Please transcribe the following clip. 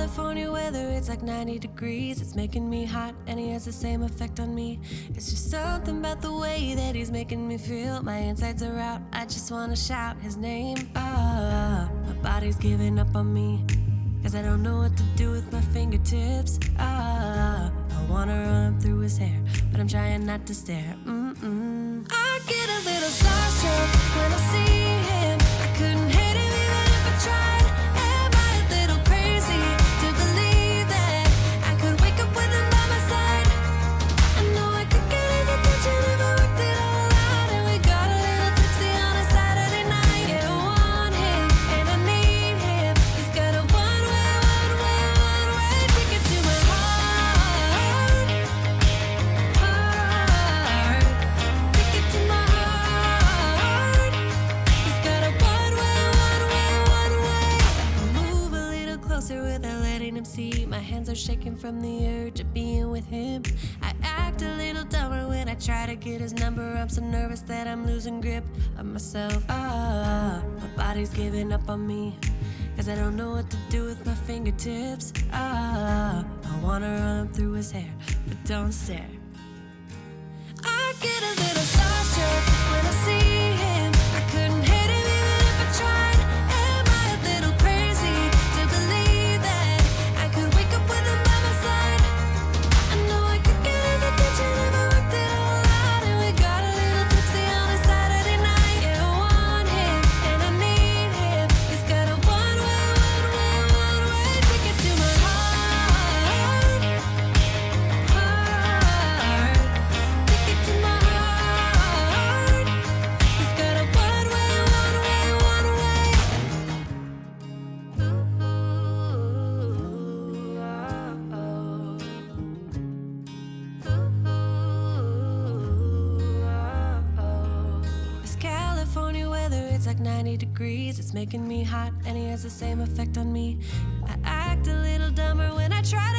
California weather, it's like 90 degrees. It's making me hot and he has the same effect on me. It's just something about the way that he's making me feel. My insides are out, I just wanna shout his name. My body's giving up on me, cause I don't know what to do with my fingertips. I wanna run up through his hair, but I'm trying not to stare. I get a little starstruck when I see him. I couldn't hate him even if I tried. Am I a little crazy to believe that I could wake up with him by my side? I know I could get his attention if I worked it all out. And we got a little tipsy on a Saturday night. Yeah, I want him and I need him. He's got a one-way ticket to my heart. Ticket to my heart. He's got a one-way. Move a little closer without letting him see. My hands are shaking from the urge of being with him. I act a little dumber when I try to get his number. I'm so nervous that I'm losing grip of myself. My body's giving up on me, cause I don't know what to do with my fingertips. I wanna run up through his hair, but don't stare. I get a little starstruck when I see him. I couldn't hate him even if I tried. Am I a little crazy to believe that I could wake up with him by my side? I know I could get his attention if I worked it all out. And we got a little tipsy on a Saturday night. Yeah, I want him and I need him. He's got a one-way ticket to my heart. Ticket to my heart. He's got a one-way. This California weather, it's like 90 degrees. It's making me hot and he has the same effect on me. I act a little dumber when I try to